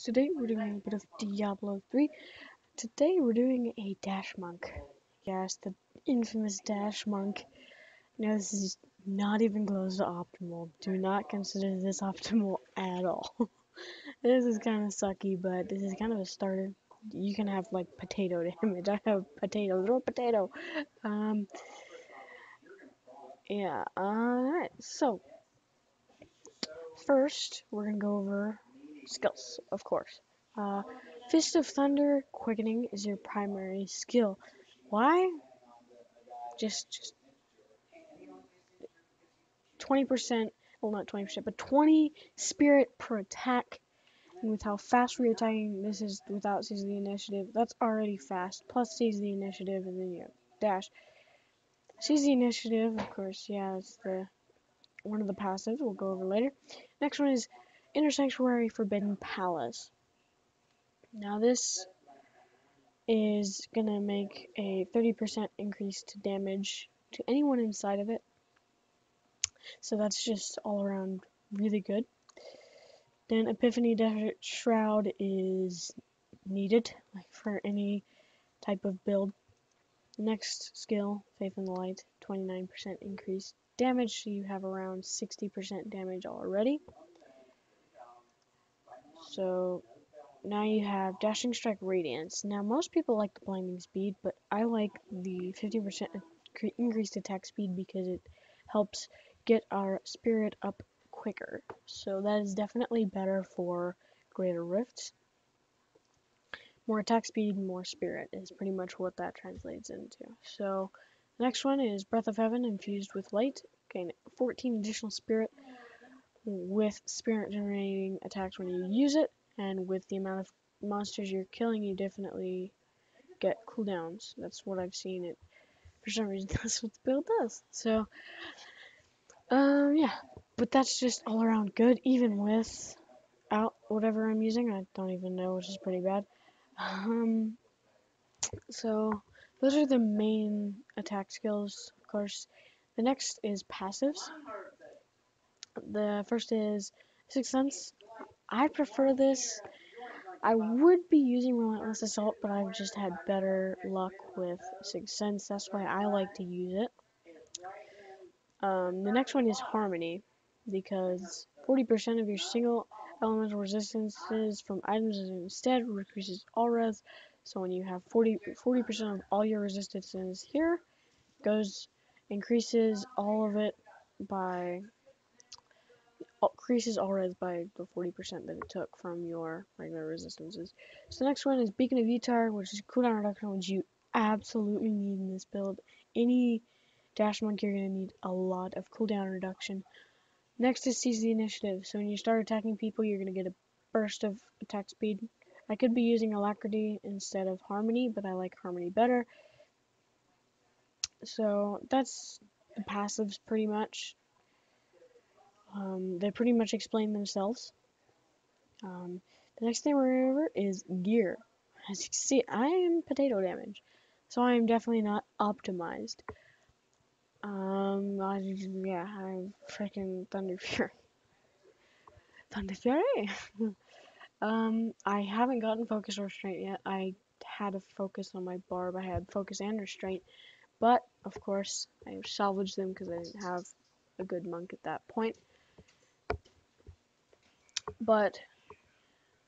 Today we're doing a bit of Diablo 3. Today we're doing a Dash Monk. Yes, the infamous Dash Monk. Now this is not even close to optimal. Do not consider this optimal at all. This is kind of sucky, but this is kind of a starter. You can have like potato damage. I have potato, throw potato. Um, yeah, alright, so first we're gonna go over skills, of course. Fist of Thunder Quickening is your primary skill. Why? Just 20%, well not 20%, but 20 spirit per attack. And with how fast we're attacking, this is without seizing the initiative. That's already fast. Plus seize the initiative, and then you dash. Seize the initiative, of course, yeah, it's the one of the passives we'll go over later. Next one is Inner Sanctuary Forbidden Palace. Now this is gonna make a 30% increase to damage to anyone inside of it. So that's just all around really good. Then Epiphany Desert Shroud is needed, like for any type of build. Next skill, Faith in the Light, 29% increased damage, so you have around 60% damage already. So now you have Dashing Strike Radiance. Now most people like the Blinding Speed, but I like the 50% increased attack speed because it helps get our spirit up quicker. So that is definitely better for Greater Rifts. More attack speed, more spirit is pretty much what that translates into. So the next one is Breath of Heaven infused with light. Gain 14 additional spirit with spirit generating attacks when you use it, and with the amount of monsters you're killing, you definitely get cooldowns. That's what I've seen. It for some reason that's what the build does. So yeah, but that's just all around good, even without whatever I'm using. I don't even know, which is pretty bad. So those are the main attack skills, of course. The next is passives. The first is Sixth Sense. I prefer this. I would be using Relentless Assault, but I've just had better luck with Sixth Sense. That's why I like to use it. The next one is Harmony, because 40% of your single elemental resistances from items instead increases all res. So when you have 40% of all your resistances here, increases all of it by increases all res by the 40% that it took from your regular resistances. So the next one is Beacon of Utah, which is cooldown reduction, which you absolutely need in this build. Any Dash Monk, you're going to need a lot of cooldown reduction. Next is Seize the Initiative. So when you start attacking people, you're going to get a burst of attack speed. I could be using Alacrity instead of Harmony, but I like Harmony better. So that's the passives pretty much. They pretty much explain themselves. The next thing we're going to cover is gear. As you can see, I am potato damage, so I am definitely not optimized. I'm freaking Thunder Fury. Thunder Fury! I haven't gotten Focus or Restraint yet. I had a focus on my barb. I had Focus and Restraint, but, of course, I salvaged them because I didn't have a good monk at that point. But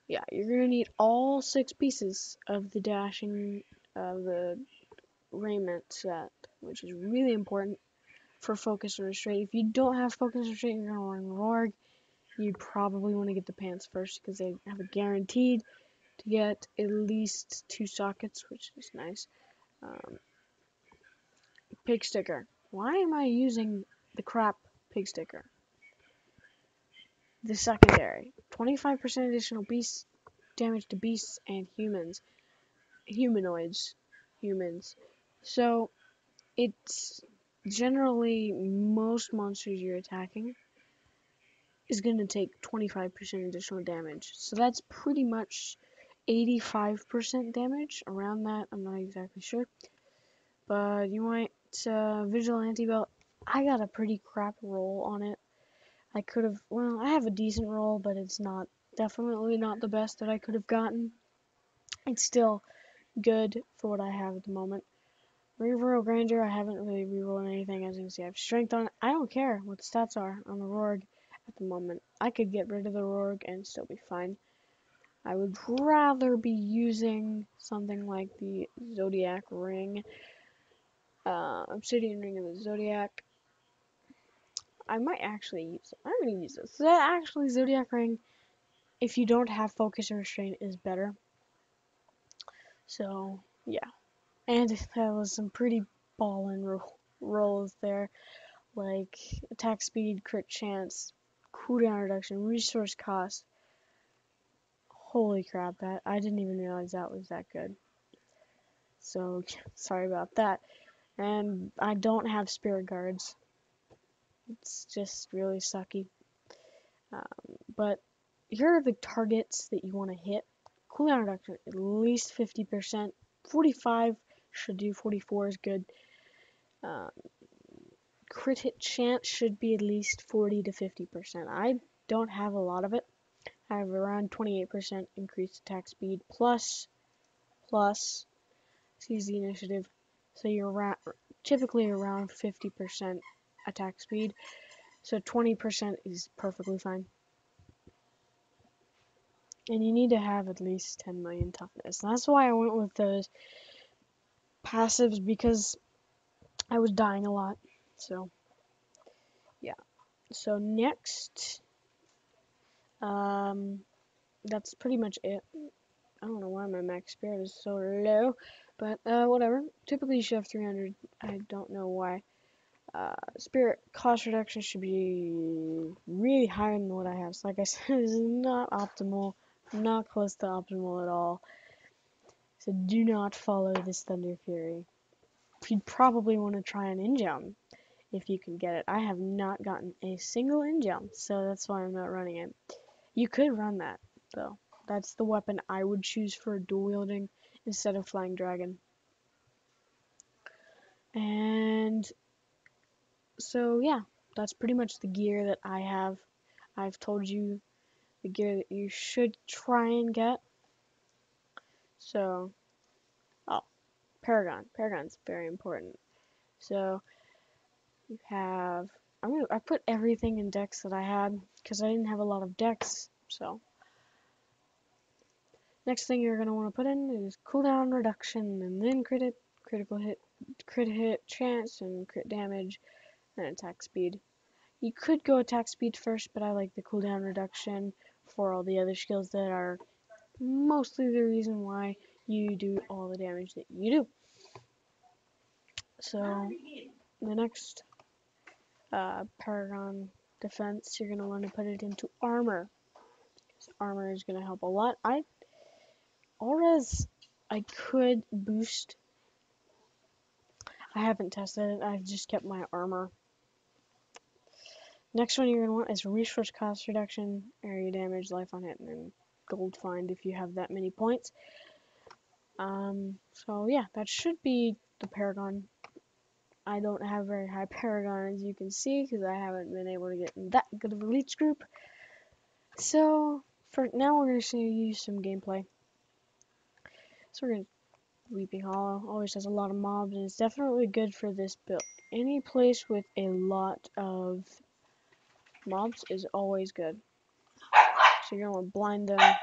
yeah, you're gonna need all 6 pieces of the dashing, the raiment set, which is really important for Focus and Restraint. If you don't have Focus and Restraint, you're gonna run Rorg. You probably want to get the pants first because they have a guaranteed to get at least 2 sockets, which is nice. Pig sticker. Why am I using the crap pig sticker? The secondary. 25% additional beast damage to beasts and humans. Humanoids. Humans. So, it's generally most monsters you're attacking is going to take 25% additional damage. So that's pretty much 85% damage. Around that, I'm not exactly sure. But you might Vigilante Belt. I got a pretty crap roll on it. I could have, well, I have a decent roll, but it's not Definitely not the best that I could have gotten. It's still good for what I have at the moment. Reroll Grandeur, I haven't really rerolled anything. As you can see, I have Strength on it. I don't care what the stats are on the Roarg at the moment. I could get rid of the Roarg and still be fine. I would rather be using something like the Zodiac Ring, Obsidian Ring of the Zodiac. I might actually use it. I'm going to use this. So actually, Zodiac Ring, if you don't have Focus or Restraint, is better. So, yeah. And that was some pretty ballin' rolls there. Like, attack speed, crit chance, cooldown reduction, resource cost. Holy crap, that I didn't even realize that was that good. So, sorry about that. And I don't have spirit guards. It's just really sucky. But here are the targets that you want to hit. Cooldown reduction, at least 50%. 45 should do, 44 is good. Crit hit chance should be at least 40 to 50%. I don't have a lot of it. I have around 28% increased attack speed plus seize the initiative. So you're typically around 50% attack speed. So 20% is perfectly fine. And you need to have at least 10 million toughness. And that's why I went with those passives, because I was dying a lot. So, yeah. So next, that's pretty much it. I don't know why my max spirit is so low, but whatever. Typically you should have 300. I don't know why. Spirit cost reduction should be really higher than what I have. So like I said, this is not optimal. Not close to optimal at all. So do not follow this Thunder Fury. You'd probably want to try an in-gem if you can get it. I have not gotten a single in-gem, so that's why I'm not running it. You could run that, though. That's the weapon I would choose for dual wielding instead of Flying Dragon. And so, yeah, that's pretty much the gear that I have. I've told you the gear that you should try and get. So, oh, Paragon. Paragon's very important. So, you have, I put everything in decks that I had, because I didn't have a lot of decks, so. Next thing you're going to want to put in is cooldown reduction, and then crit hit chance, and crit damage, and attack speed. You could go attack speed first, but I like the cooldown reduction for all the other skills that are mostly the reason why you do all the damage that you do. So, the next Paragon defense, you're going to want to put it into armor. Armor is going to help a lot. Auras, I could boost. I haven't tested it. I've just kept my armor. Next one you're going to want is resource cost reduction, area damage, life on hit, and then gold find if you have that many points. So yeah, that should be the Paragon. I don't have very high Paragon, as you can see, because I haven't been able to get in that good of a leech group. So for now, we're going to use some gameplay. So we're going to Weeping Hollow always has a lot of mobs, and it's definitely good for this build. Any place with a lot of mobs is always good. So you're going to blind them,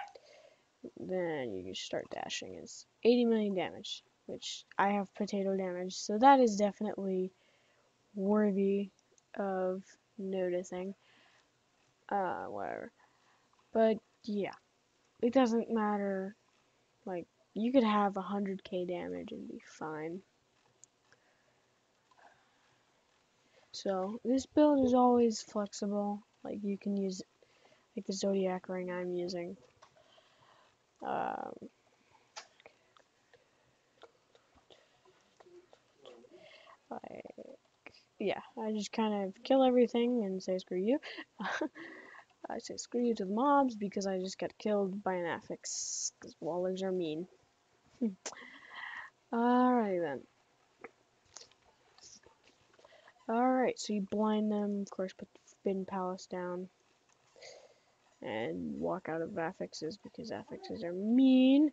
then you can start dashing. It's 80 million damage, which I have potato damage, so that is definitely worthy of noticing. Whatever. But yeah, it doesn't matter. Like, you could have 100k damage and be fine. So this build is always flexible. Like, you can use like the Zodiac ring I'm using. Yeah, I just kind of kill everything and say screw you. I say screw you to the mobs because I just got killed by an affix, because wallers are mean. Alrighty then. Alright, so you blind them, of course, put the Forbidden Palace down. and walk out of affixes because affixes are mean.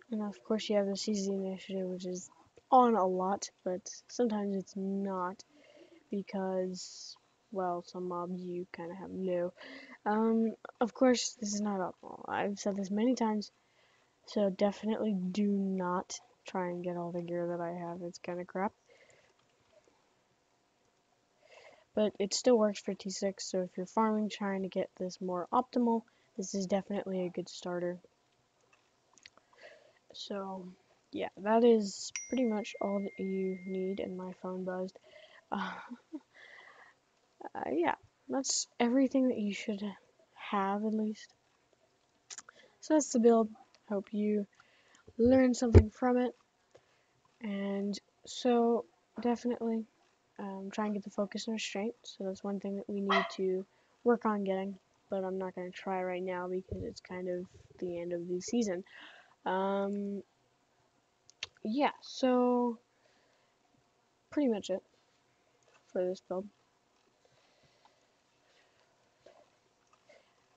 And of course, you have the seize the initiative, which is on a lot, but sometimes it's not because, well, some mobs you kind of have low. Of course, this is not optimal. I've said this many times, so definitely do not try and get all the gear that I have. It's kind of crap. But it still works for T6, so if you're farming trying to get this more optimal, this is definitely a good starter. So, yeah, that is pretty much all that you need, and my phone buzzed. Uh, yeah, that's everything that you should have, at least. So that's the build. Hope you learned something from it. And so, definitely try and get the focus and restraint. So that's one thing that we need to work on getting. But I'm not going to try right now because it's kind of the end of the season. Yeah, so pretty much it for this build.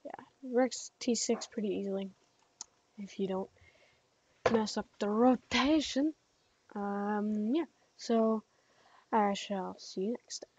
Yeah, Rex T6 pretty easily if you don't mess up the rotation. Yeah, so I shall see you next time.